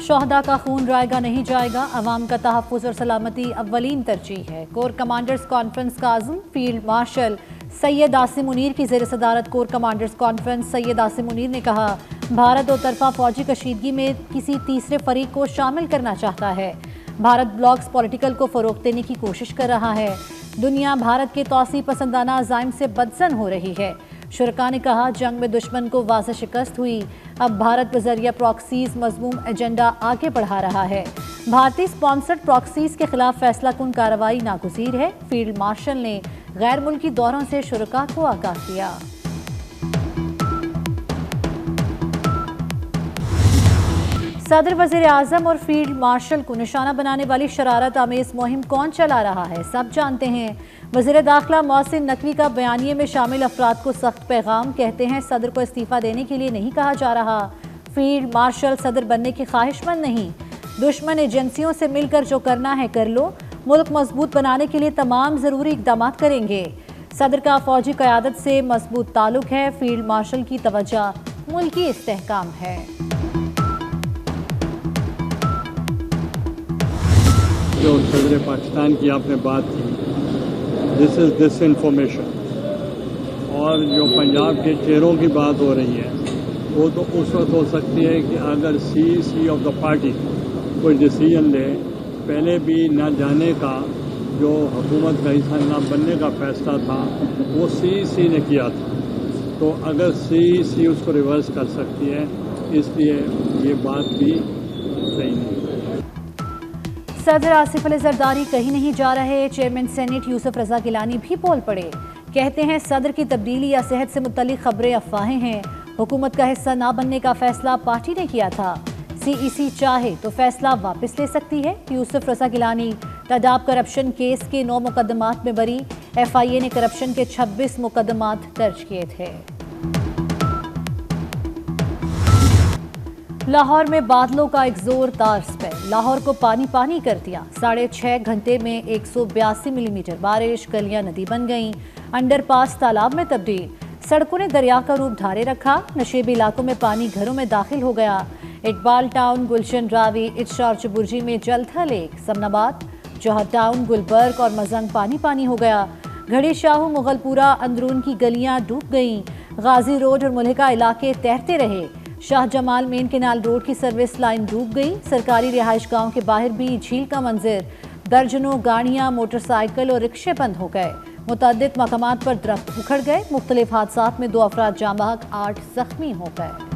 शोहदा का खून रायगा नहीं जाएगा, अवाम का तहफ़्फ़ुज़ और सलामती अव्वलीन तरजीह है। कोर कमांडर्स कॉन्फ्रेंस का आज़म फील्ड मार्शल सैयद आसिम मुनीर की ज़ेर सदारत core commanders conference. Syed Asim Munir ने कहा, भारत दो तरफा फौजी कशीदगी में किसी तीसरे फरीक को शामिल करना चाहता है। भारत ब्लॉक्स पॉलिटिकल को फ़रोग़ देने की कोशिश कर रहा है। दुनिया भारत के तौसी पसंदाना अज़ाइम से बदज़न हो रही है। शुरका ने कहा, जंग में दुश्मन को वाज़ेह शिकस्त हुई, अब भारत बज़रिया प्रॉक्सीज़ मज़मूम एजेंडा आगे बढ़ा रहा है। भारतीय स्पॉन्सर्ड प्रॉक्सीज़ के खिलाफ फैसला कुन कार्रवाई नागुज़ीर है। फील्ड मार्शल ने गैर मुल्की दौरों से शुरका को आगाह किया। सदर, वज़ीर आज़म और फील्ड मार्शल को निशाना बनाने वाली शरारत आमेज़ मुहिम कौन चला रहा है, सब जानते हैं। वज़ीर दाखिला मोहसिन नकवी का बयानिए में शामिल अफराद को सख्त पैगाम। कहते हैं, सदर को इस्तीफ़ा देने के लिए नहीं कहा जा रहा। फील्ड मार्शल सदर बनने की ख्वाहिशमंद नहीं, दुश्मन एजेंसियों से मिलकर जो करना है कर लो। मुल्क मजबूत बनाने के लिए तमाम ज़रूरी इक़दाम करेंगे। सदर का फ़ौजी क़यादत से मजबूत ताल्लुक है। फील्ड मार्शल की तवज्जो मुल्की इस्तेहकाम है। जो सदर पाकिस्तान की आपने बात की, दिस इज़ डिसइंफॉर्मेशन। और जो पंजाब के चेहरों की बात हो रही है, वो तो उस वक्त हो सकती है कि अगर सी ऑफ द पार्टी कोई डिसीजन ले। पहले भी न जाने का जो हुकूमत का हिस्सा न बनने का फैसला था, वो सी ने किया था। तो अगर सी उसको रिवर्स कर सकती है, इसलिए ये बात भी सही नहीं है। सदर आसिफ अली जरदारी कहीं नहीं जा रहे। चेयरमैन सेनेट यूसुफ रजा गिलानी भी बोल पड़े। कहते हैं, सदर की तब्दीली या सेहत से मुतल्लिक खबरें अफवाहें हैं। हुकूमत का हिस्सा ना बनने का फैसला पार्टी ने किया था। CEC चाहे तो फैसला वापस ले सकती है। यूसुफ रजा गिलानी तदाब करप्शन केस के 9 मुकदमात में बरी। FIA ने करप्शन के 26 मुकदमात दर्ज किए थे। लाहौर में बादलों का एक जोरदार स्पेल लाहौर को पानी पानी कर दिया। 6.5 घंटे में 182 मिलीमीटर बारिश। गलियां नदी बन गईं, अंडरपास तालाब में तब्दील। सड़कों ने दरिया का रूप धारे रखा। नशेबी इलाकों में पानी घरों में दाखिल हो गया। इकबाल टाउन, गुलशन रावी, इचशार चुबुर्जी में जलथा लेक। समनाबाद, जौहर टाउन, गुलबर्ग और मजंग पानी पानी हो गया। घड़ी शाहू, मुगलपुरा, अंदरून की गलियां डूब गईं। गाजी रोड और मुल्हिका इलाके तैरते रहे। Shah Jamal main canal road की सर्विस लाइन डूब गई। सरकारी रिहाइश गांव के बाहर भी झील का मंजर। दर्जनों गाड़ियां, मोटरसाइकिल और रिक्शे बंद हो गए। मुतअद्दिद मकामात पर दरख्त उखड़ गए। मुख्तलिफ हादसात में 2 अफराद जाँ बहक, 8 जख्मी हो गए।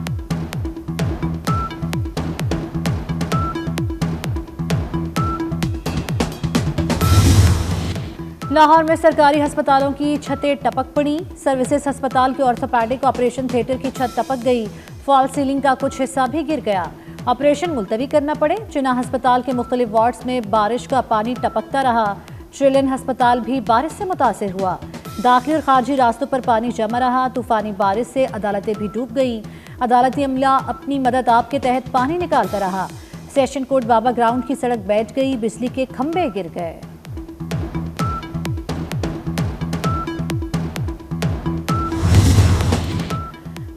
लाहौर में सरकारी अस्पतालों की छतें टपक पड़ी। सर्विसेज अस्पताल के ऑर्थोपेडिक ऑपरेशन थिएटर की छत टपक गई। फॉल सीलिंग का कुछ हिस्सा भी गिर गया। ऑपरेशन मुलतवी करना पड़े। जिन्ना अस्पताल के मुख्तलिफ वार्ड्स में बारिश का पानी टपकता रहा। ट्रिलियन अस्पताल भी बारिश से मुतासिर हुआ। दाखिली और खारजी रास्तों पर पानी जमा रहा। तूफानी बारिश से अदालतें भी डूब गईं। अदालती अमला अपनी मदद आप के तहत पानी निकालता रहा। सेशन कोर्ट बाबा ग्राउंड की सड़क बैठ गई। बिजली के खंभे गिर गए।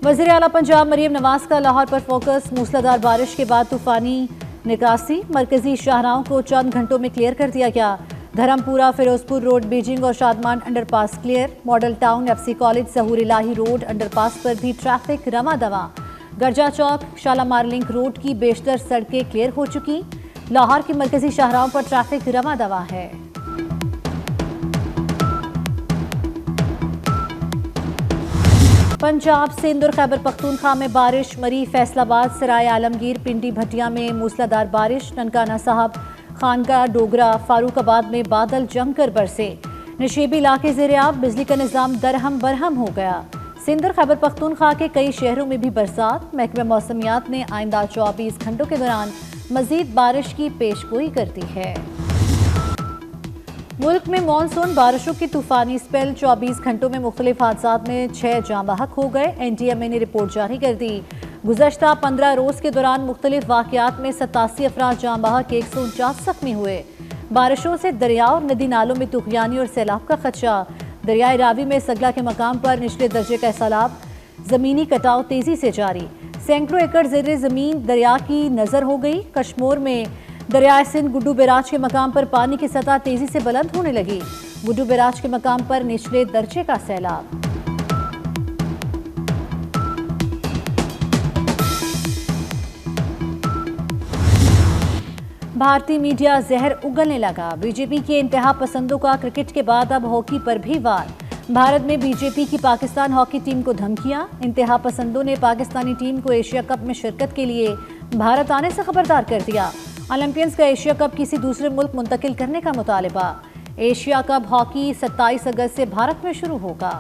वज़ीर आला पंजाब मरीम नवाज का लाहौर पर फोकस। मूसलाधार बारिश के बाद तूफानी निकासी। मरकजी शाहराहों को चंद घंटों में क्लियर कर दिया गया। धर्मपुरा, फिरोजपुर रोड, बीजिंग और Shadman underpass clear. Model town, FC college, Zahoor Elahi road underpass पर भी ट्रैफिक रवा दवा। गर्जा चौक, शालामार लिंक रोड की बेशतर सड़कें क्लियर हो चुकी। लाहौर की मरकजी शाहराहों पर ट्रैफिक रवा दवा है। पंजाब, सिंध और खैबर पख्तूनख्वा में बारिश। मरी, फैसलाबाद, सराय आलमगीर, पिंडी, भटिया में मूसलाधार बारिश। ननकाना साहब, खानका, डोगरा, फारूकाबाद में बादल जमकर बरसे। नशेबी इलाके ज़ेर-ए-आब। बिजली का निज़ाम दरहम बरहम हो गया। सिंध और खैबर पख्तूनख्वा के कई शहरों में भी बरसात। महकमा मौसमियात ने आइंदा 24 घंटों के दौरान मजीद बारिश की पेशगोई कर दी है। मुल्क में मानसून बारिशों की तूफानी स्पेल। 24 घंटों में मुख्तलिफ हादसात में 6 जाँ बहक हो गए। NTMA ने रिपोर्ट जारी कर दी। गुज़श्ता 15 रोज़ के दौरान मुख्तलिफ वाक़यात में 87 अफराद जाँ बहक, 149 जख्मी हुए। बारिशों से दरिया और नदी नालों में तुग़यानी और सैलाब का खदशा। दरियाए रावी में सगला के मकाम पर निचले दर्जे का सैलाब। ज़मीनी कटाव तेज़ी से जारी। सैकड़ों एकड़ ज़ेरे ज़मीन दरिया की नज़र हो गई। कश्मीर में दरियाए सिंध गुड्डू बैराज के मकाम पर पानी की सतह तेजी से बुलंद होने लगी। गुड्डू बैराज के मकाम पर निचले दर्जे का सैलाब। भारतीय मीडिया जहर उगलने लगा। बीजेपी के इंतहा पसंदों का क्रिकेट के बाद अब हॉकी पर भी वार। भारत में बीजेपी की पाकिस्तान हॉकी टीम को धमकियां। इंतहा पसंदों ने पाकिस्तानी टीम को एशिया कप में शिरकत के लिए भारत आने से खबरदार कर दिया। ओलंपियंस का एशिया कप किसी दूसरे मुल्क मुंतकिल करने का मुतालिबा। एशिया कप हॉकी 27 अगस्त से भारत में शुरू होगा।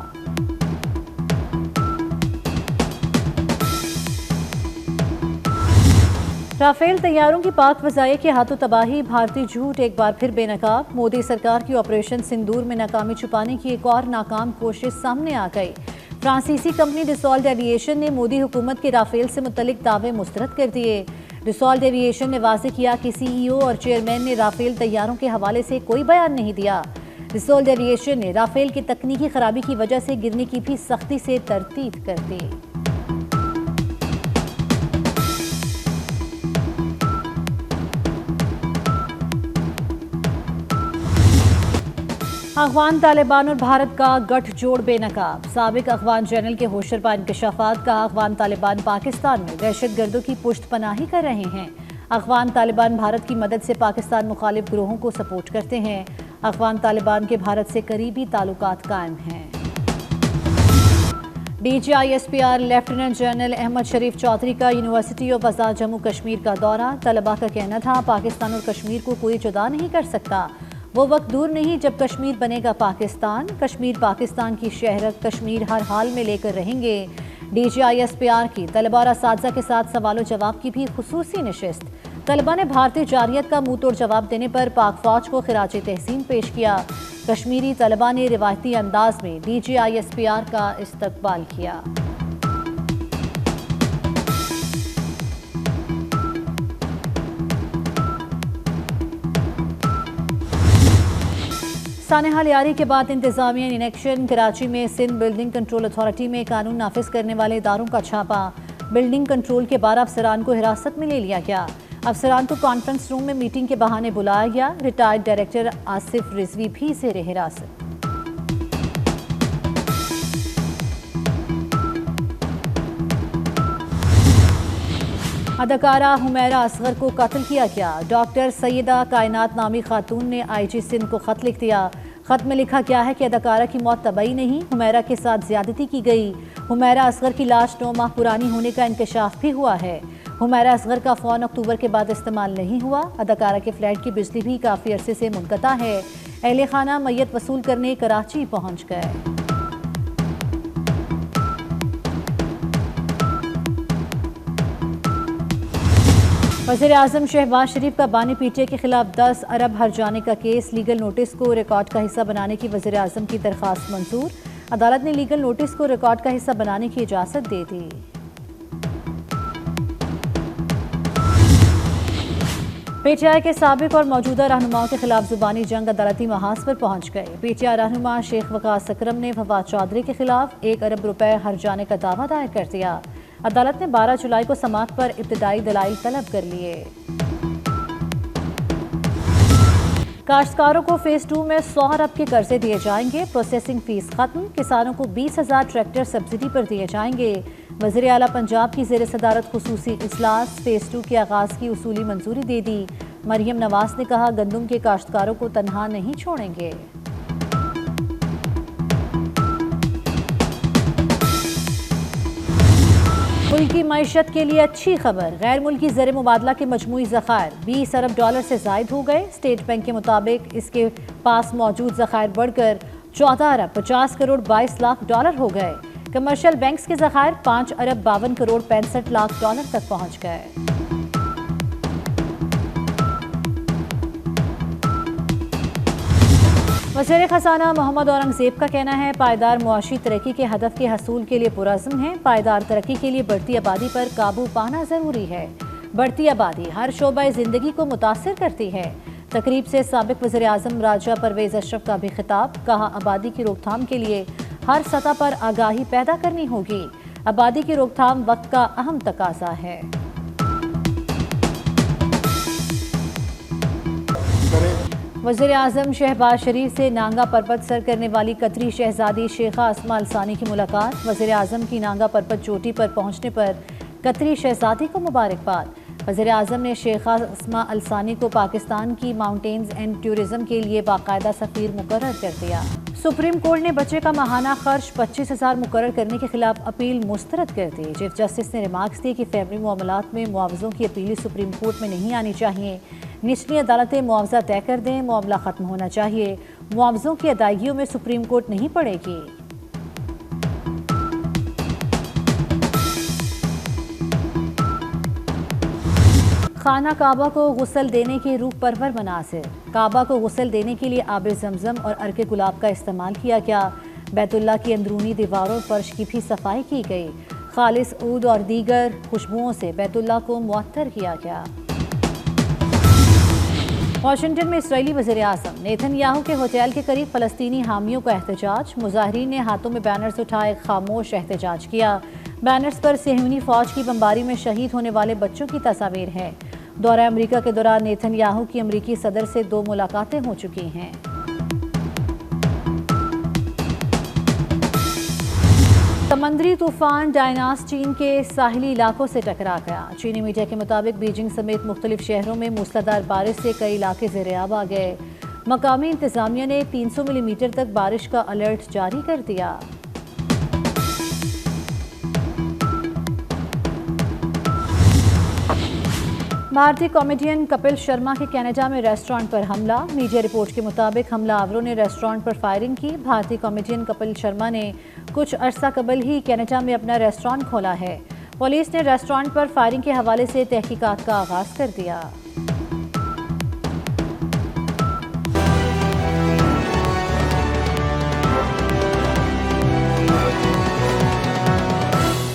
राफेल तैयारों की पाक फजाइये के हाथों तबाही, भारतीय झूठ एक बार फिर बेनकाब। मोदी सरकार की ऑपरेशन सिंदूर में नाकामी छुपाने की एक और नाकाम कोशिश सामने आ गई। फ्रांसीसी कंपनी डसॉल्ट एविएशन ने मोदी हुकूमत के राफेल से मुतल्लिक दावे मुस्तरद कर दिए। डसॉल्ट एविएशन ने वाज़ेह किया कि सीईओ और चेयरमैन ने राफेल तैयारों के हवाले से कोई बयान नहीं दिया। डसॉल्ट एविएशन ने राफेल की तकनीकी खराबी की वजह से गिरने की भी सख्ती से तरतीब कर दी। अफगान तालिबान और भारत का गठजोड़ बेनकाब। साबिक अफगान जनरल के होशरबा इंकशाफात का अफगान तालिबान पाकिस्तान में दहशतगर्दों की पुष्टपनाही कर रहे हैं। अफगान तालिबान भारत की मदद से पाकिस्तान मुखालिफ ग्रोहों को सपोर्ट करते हैं। अफगान तालिबान के भारत से करीबी ताल्लुकात कायम हैं। DGISPR लेफ्टिनेंट जनरल अहमद शरीफ चौधरी का यूनिवर्सिटी ऑफ आज़ाद जम्मू कश्मीर का दौरा। तलबा का कहना था पाकिस्तान और कश्मीर को कोई जुदा नहीं कर सकता। वो वक्त दूर नहीं जब कश्मीर बनेगा पाकिस्तान। कश्मीर पाकिस्तान की शहरत कश्मीर हर हाल में लेकर रहेंगे। DGISPR की तलबा और असातिज़ा के साथ सवालों जवाब की भी खुसूसी नशिस्त। तलबा ने भारतीय जारियत का मुंह तोड़ जवाब देने पर पाक फौज को खिराज तहसीन पेश किया। कश्मीरी तलबा ने रिवायती अंदाज में DGISPR का इस्तकबाल किया। सानेहा लियारी के बाद इंतजामिया इनेक्शन। कराची में सिंध बिल्डिंग कंट्रोल अथॉरिटी में कानून नाफिज करने वाले इदारों का छापा। बिल्डिंग कंट्रोल के 12 अफसरान को हिरासत में ले लिया गया। अफसरान को कॉन्फ्रेंस रूम में मीटिंग के बहाने बुलाया गया। रिटायर्ड डायरेक्टर आसिफ रिजवी भी ज़ेरे हिरासत। अदाकारा हुमैरा असगर को कत्ल किया गया। डॉक्टर सैयदा कायनात नामी खातून ने IG सिंध को खत लिख दिया। खत में लिखा गया है कि अदाकारा की मौत तबई नहीं, हुमैरा के साथ ज्यादती की गई। हुमैरा असगर की लाश 9 माह पुरानी होने का इंकशाफ भी हुआ है। हुमैरा असगर का फ़ोन अक्टूबर के बाद इस्तेमाल नहीं हुआ। अदाकारा के फ्लैट की बिजली भी काफ़ी अरसे से मुनक़ता है। अहले खाना मैयत वसूल करने कराची पहुँच गए। वज़ीर-ए-आज़म शहबाज शरीफ का बानी पीटीआई के खिलाफ 10 अरब हर्जाने का केस। लीगल नोटिस को रिकॉर्ड का हिस्सा बनाने की वज़ीर-ए-आज़म की दरख्वास्त मंजूर। अदालत ने लीगल नोटिस को रिकॉर्ड का हिस्सा बनाने की इजाज़त दे दी। पीटीआई के साबिक और मौजूदा रहनुमाओं के खिलाफ जुबानी जंग अदालती महाज पर पहुंच गए। पीटीआई रहनुमा शेख वकास अकरम ने फवाद चौधरी के खिलाफ 1 अरब रुपए हर्जाने का दावा दायर कर दिया। अदालत ने 12 जुलाई को समाअत पर इब्तिदाई दलाइल तलब कर लिए। काश्तकारों को फेज 2 में 100 अरब के कर्जे दिए जाएंगे। प्रोसेसिंग फीस खत्म। किसानों को 20,000 ट्रैक्टर सब्सिडी पर दिए जाएंगे। वज़ीर आला पंजाब की ज़ेर सदारत खुसूसी इजलास। फेज 2 के आगाज़ की उसूली मंजूरी दे दी। मरियम नवाज ने कहा गंदम के काश्तकारों को तनहा नहीं छोड़ेंगे। मुल्की मईशत के लिए अच्छी खबर। गैर मुल्की ज़र मुबादला के मजमूई ज़खायर 20 अरब डॉलर से ज़ायद हो गए। स्टेट बैंक के मुताबिक इसके पास मौजूद ज़खायर बढ़कर 14 अरब 50 करोड़ 22 लाख डॉलर हो गए। कमर्शियल बैंक्स के ज़खायर 5 अरब 52 करोड़ 65 लाख डॉलर तक पहुँच गए। वज़ीर ख़ज़ाना मोहम्मद औरंगज़ेब का कहना है पायदार मुआशी तरक्की के हदफ के हसूल के लिए पुरज़्म है। पायदार तरक्की के लिए बढ़ती आबादी पर काबू पाना ज़रूरी है। बढ़ती आबादी हर शोबा ज़िंदगी को मुतासिर करती है। तकरीब से साबिक़ वज़ीर आज़म राजा परवेज़ अशरफ का भी खिताब। कहा आबादी की रोकथाम के लिए हर सतह पर आगाही पैदा करनी होगी। आबादी की रोकथाम वक्त का अहम तकाजा है। वज़ीर आज़म शहबाज शरीफ से नांगा पर्वत सर करने वाली कतरी शहजादी शेखा अस्मा अलसानी की मुलाकात। वज़ीर आज़म की नांगा पर्वत चोटी पर पहुंचने पर कतरी शहजादी को मुबारकबाद। वज़ीर आज़म ने शेखा अस्मा अलसानी को पाकिस्तान की माउंटेन्स एंड टूरिज़्म के लिए बाकायदा सफ़ीर मुकर्रर कर दिया। सुप्रीम कोर्ट ने बच्चे का माहाना खर्च 25,000 मुकर्रर करने के खिलाफ अपील मुस्तरद कर दी। चीफ जस्टिस ने रिमार्क्स दिए कि फैमिली मामलात में मुआवजों की अपील सुप्रीम कोर्ट में नहीं आनी चाहिए। निचली अदालतें मुआवजा तय कर दें, मामला खत्म होना चाहिए। मुआवजों की अदायगियों में सुप्रीम कोर्ट नहीं पड़ेगी। खाना काबा को गुस्ल देने के रूह परवर मनासिर। काबा को गुस्ल देने के लिए आब जमजम और अर्के गुलाब का इस्तेमाल किया गया। बैतुल्लाह की अंदरूनी दीवारों फर्श की भी सफाई की गई। खालिस ऊद और दीगर खुशबुओं से बैतुल्लाह को मुअत्तर किया गया। वाशिंगटन में इसराइली वज़ीर आज़म नेतन्याहू के होटल के करीब फ़लस्तीनी हामियों का एहतजाज। मुजाहिरीन ने हाथों में बैनर्स उठाए खामोश एहतजाज किया। बैनर्स पर सेहूनी फौज की बमबारी में शहीद होने वाले बच्चों की तस्वीर है। दौरा अमरीका के दौरान नेतन्याहू की अमरीकी सदर से 2 मुलाकातें हो चुकी हैं। समंदरी तूफान डायनास चीन के साहिली इलाकों से टकरा गया। चीनी मीडिया के मुताबिक बीजिंग समेत मुख्तलिफ शहरों में मूसलाधार बारिश से कई इलाके ज़ेर-ए-आब आ गए। मकामी इंतजामिया ने 300 मिलीमीटर तक बारिश का अलर्ट जारी कर दिया। भारतीय कॉमेडियन कपिल शर्मा के कनाडा में रेस्टोरेंट पर हमला। मीडिया रिपोर्ट के मुताबिक हमलावरों ने रेस्टोरेंट पर फायरिंग की। भारतीय कॉमेडियन कपिल शर्मा ने कुछ अरसा कबल ही कनाडा में अपना रेस्टोरेंट खोला है। पुलिस ने रेस्टोरेंट पर फायरिंग के हवाले से तहकीकात का आगाज कर दिया।